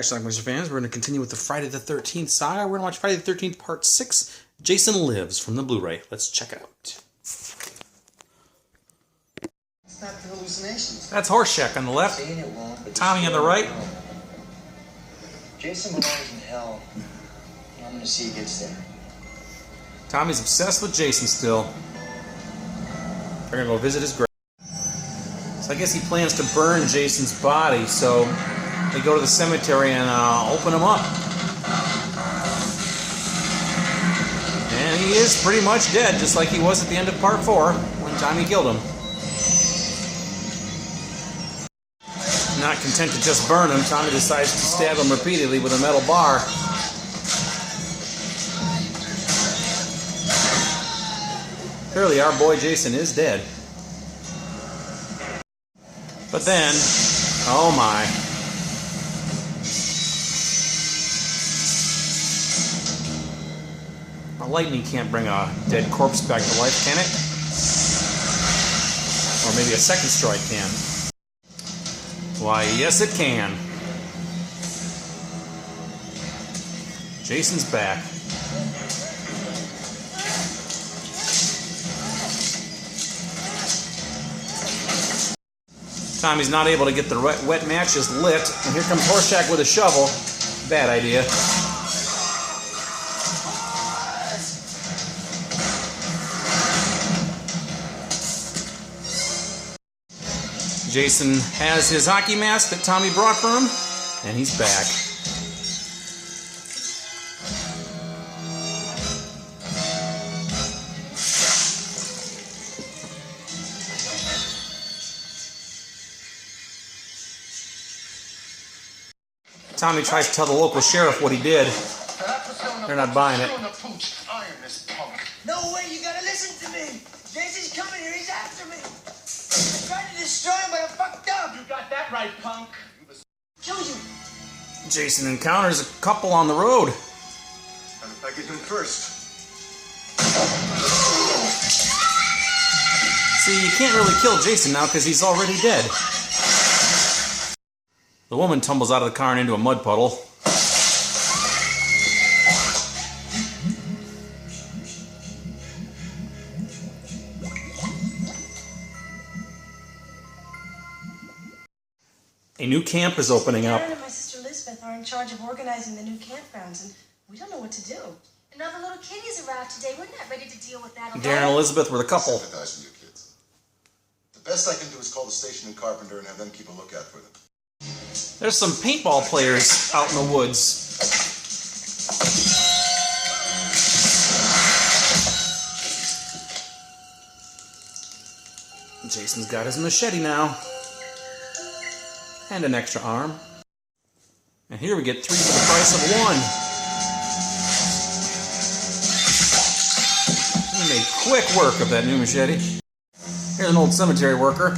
Hi, Schlockmeisters fans. We're going to continue with the Friday the 13th saga. We're going to watch Friday the 13th Part 6, Jason Lives, from the Blu-ray. Let's check it out. It's not the hallucinations. That's Horseshack on the left, Saying it won't, but Tommy on the right. Jason belongs in hell. I'm going to see he gets there. Tommy's obsessed with Jason still. They're going to go visit his grave. So I guess he plans to burn Jason's body, so they go to the cemetery and open him up. And he is pretty much dead, just like he was at the end of Part 4, when Tommy killed him. Not content to just burn him, Tommy decides to stab him repeatedly with a metal bar. Clearly, our boy Jason is dead. But then, oh my. Lightning can't bring a dead corpse back to life, can it? Or maybe a second strike can. Why, yes it can. Jason's back. Tommy's not able to get the wet matches lit, and here comes Horseshack with a shovel. Bad idea. Jason has his hockey mask that Tommy brought for him, and he's back. Tommy tries to tell the local sheriff what he did. They're not buying it. No way, you gotta listen to me. Jason's coming here, he's after me. I tried to destroy him, but I fucked up. You got that right, punk. Kill you. Jason encounters a couple on the road. Gotta package him first. See, you can't really kill Jason now because he's already dead. The woman tumbles out of the car and into a mud puddle. A new camp is opening up. Darren and my sister Elizabeth are in charge of organizing the new campgrounds, and we don't know what to do. Another little kiddies arrived today. We're not ready to deal with that alone. Darren and Elizabeth were the couple. Sympathize with you kids. The best I can do is call the station in Carpenter and have them keep a lookout for them. There's some paintball players out in the woods. Jason's got his machete now. And an extra arm. And here we get 3 for the price of 1. He made quick work of that new machete. Here's an old cemetery worker.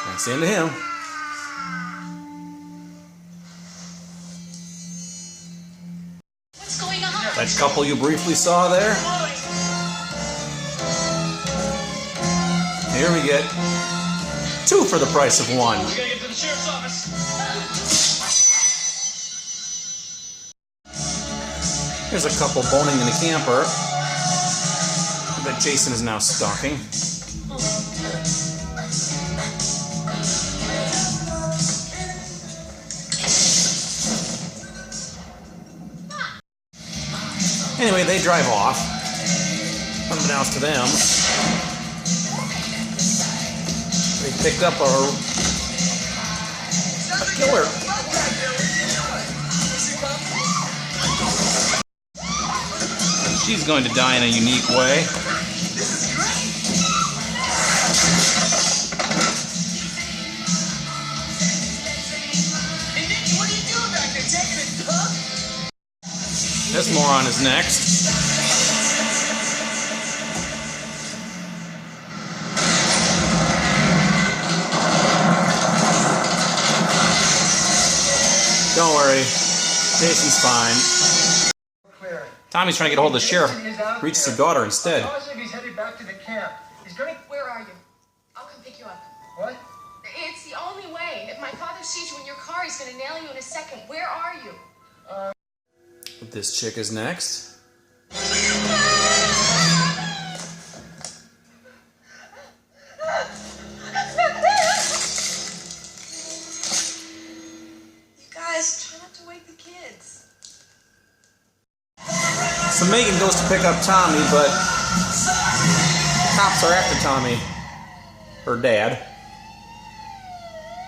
That's the end of him. What's going on? That couple you briefly saw there. Here we get 2 for the price of 1. We gotta get to the sheriff's office. Here's a couple boning in a camper that Jason is now stalking. Anyway, they drive off. Unbeknownst to them, they picked up a killer. She's going to die in a unique way. What are you doing back there? Taking it, huh? This moron is next. Don't worry, Jason's fine. Tommy's trying to get a hold of the sheriff. Reaches her daughter instead. He's headed back to the camp. He's gonna. Where are you? I'll come pick you up. What? It's the only way. If my father sees you in your car, he's gonna nail you in a second. Where are you? This chick is next. You guys, try not to wake the kids. So Megan goes to pick up Tommy, but the cops are after Tommy. Her dad.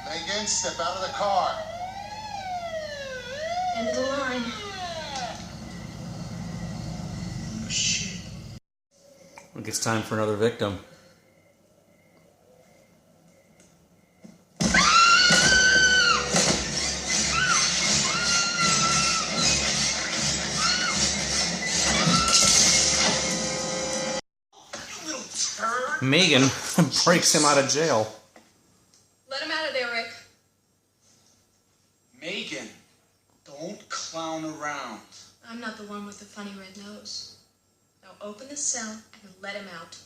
Megan, step out of the car. End of the line. Oh, shit. I think it's time for another victim. Megan breaks him out of jail. Let him out of there, Rick. Megan, don't clown around. I'm not the one with the funny red nose. Now open the cell and let him out.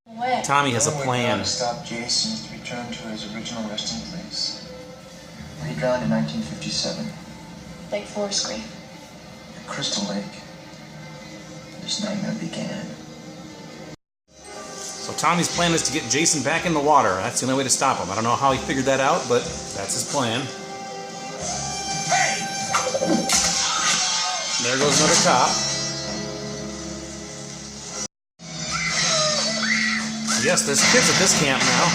When? Tommy has a The only way plan. to stop Jason is to return to his original resting place, where he drowned in 1957, Lake Forest Green. at Crystal Lake. This nightmare began. So Tommy's plan is to get Jason back in the water. That's the only way to stop him. I don't know how he figured that out, but that's his plan. There goes another cop. Yes, there's kids at this camp now.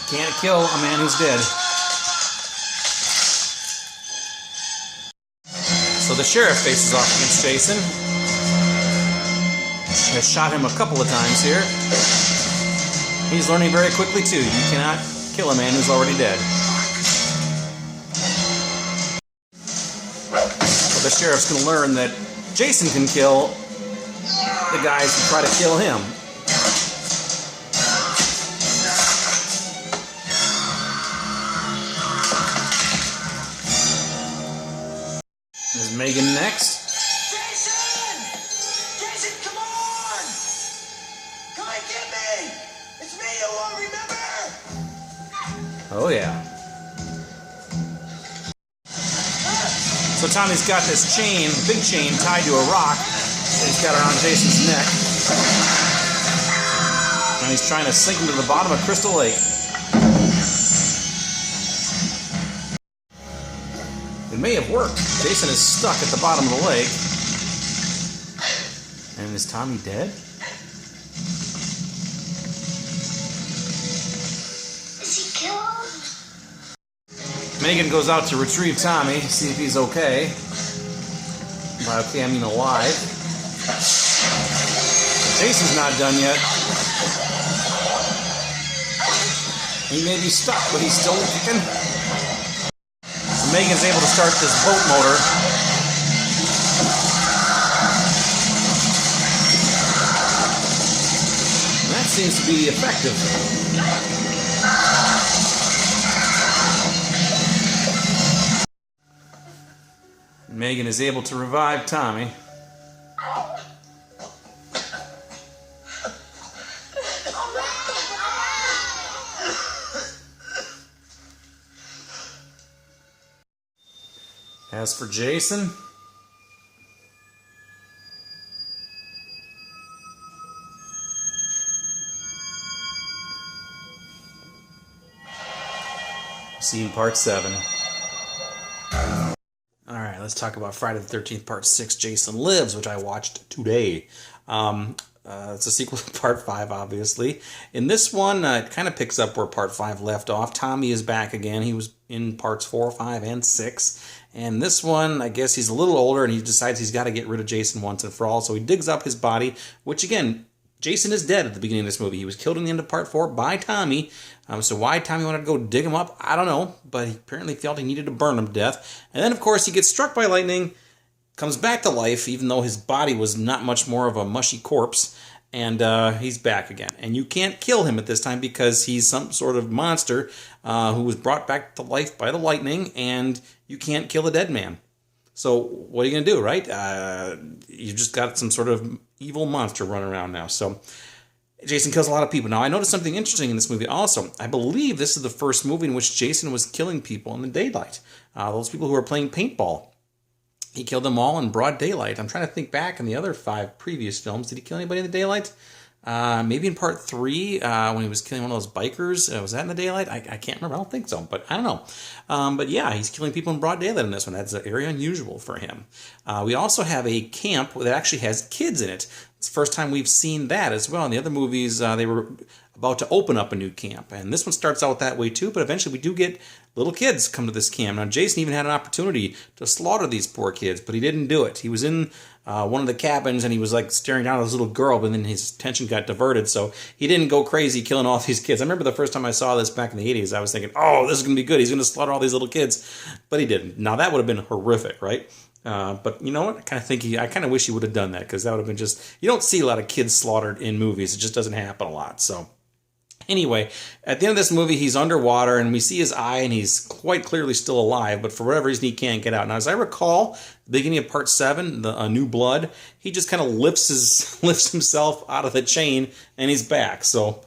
Can't kill a man who's dead. So the sheriff faces off against Jason. Has shot him a couple of times here. He's learning very quickly too. You cannot kill a man who's already dead. So the sheriff's going to learn that Jason can kill the guys who try to kill him. Is Megan next? Jason! Jason, come on! Come and get me! It's me, you won't remember! Oh yeah. So Tommy's got this chain, big chain, tied to a rock that he's got around Jason's neck. And he's trying to sink him to the bottom of Crystal Lake. It may have worked. Jason is stuck at the bottom of the lake. And is Tommy dead? Is he killed? Megan goes out to retrieve Tommy, see if he's okay. By okay, I mean alive. Jason's not done yet. He may be stuck, but he's still kicking. So Megan's able to start this boat motor. And that seems to be effective. Megan is able to revive Tommy. As for Jason, see in part 7. Alright, let's talk about Friday the 13th, Part 6, Jason Lives, which I watched today. It's a sequel to Part 5, obviously. In this one, it kind of picks up where Part 5 left off. Tommy is back again. He was in Parts 4, 5, and 6. And this one, I guess he's a little older, and he decides he's got to get rid of Jason once and for all. So he digs up his body, which, again, Jason is dead at the beginning of this movie. He was killed in the end of Part 4 by Tommy. So why Tommy wanted to go dig him up, I don't know. But he apparently felt he needed to burn him to death. And then, of course, he gets struck by lightning, comes back to life, even though his body was not much more of a mushy corpse. And he's back again. And you can't kill him at this time because he's some sort of monster who was brought back to life by the lightning. And you can't kill a dead man. So what are you going to do, right? You've just got some sort of evil monster running around now. So Jason kills a lot of people. Now, I noticed something interesting in this movie also. I believe this is the first movie in which Jason was killing people in the daylight. Those people who were playing paintball. He killed them all in broad daylight. I'm trying to think back in the other 5 previous films. Did he kill anybody in the daylight? Maybe in part 3, when he was killing one of those bikers. Was that in the daylight? I can't remember. I don't think so, but I don't know. But yeah, he's killing people in broad daylight in this one. That's very unusual for him. We also have a camp that actually has kids in it. It's the first time we've seen that as well. In the other movies, they were about to open up a new camp. And this one starts out that way too, but eventually we do get little kids come to this camp. Now, Jason even had an opportunity to slaughter these poor kids, but he didn't do it. He was in one of the cabins and he was like staring down at this little girl, but then his attention got diverted, so he didn't go crazy killing all these kids. I remember the first time I saw this back in the 80s, I was thinking, oh, this is going to be good. He's going to slaughter all these little kids, but he didn't. Now, that would have been horrific, right? But you know what? I kind of wish he would have done that, because that would have been just, you don't see a lot of kids slaughtered in movies. It just doesn't happen a lot, so. Anyway, at the end of this movie, he's underwater, and we see his eye, and he's quite clearly still alive, but for whatever reason, he can't get out. Now, as I recall, the beginning of Part 7, the New Blood, he just kind of lifts himself out of the chain, and he's back. So,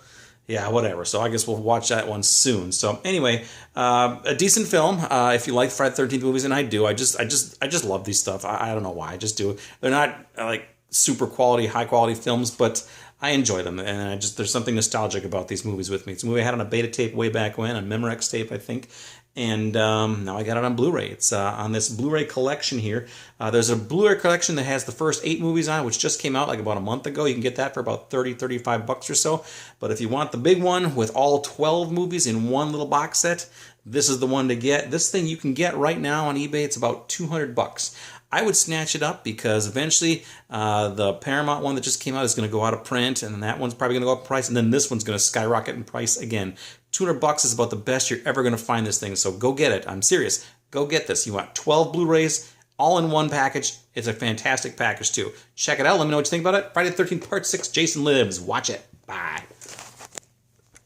yeah, whatever. So I guess we'll watch that one soon. So anyway, a decent film. If you like Friday the 13th movies, and I do, I just love these stuff. I don't know why, I just do. They're not like super quality, high quality films, but I enjoy them, and there's something nostalgic about these movies with me. It's a movie I had on a beta tape way back when, a Memorex tape, I think, and now I got it on Blu-ray. It's on this Blu-ray collection here. There's a Blu-ray collection that has the first 8 movies on, which just came out like about a month ago. You can get that for about $30-$35 or so. But if you want the big one with all 12 movies in one little box set, this is the one to get. This thing you can get right now on eBay. It's about $200. I would snatch it up, because eventually the Paramount one that just came out is going to go out of print, and then that one's probably going to go up in price, and then this one's going to skyrocket in price again. $200 is about the best you're ever going to find this thing, so go get it. I'm serious. Go get this. You want 12 Blu-rays all in one package. It's a fantastic package too. Check it out. Let me know what you think about it. Friday the 13th Part 6, Jason Lives. Watch it. Bye.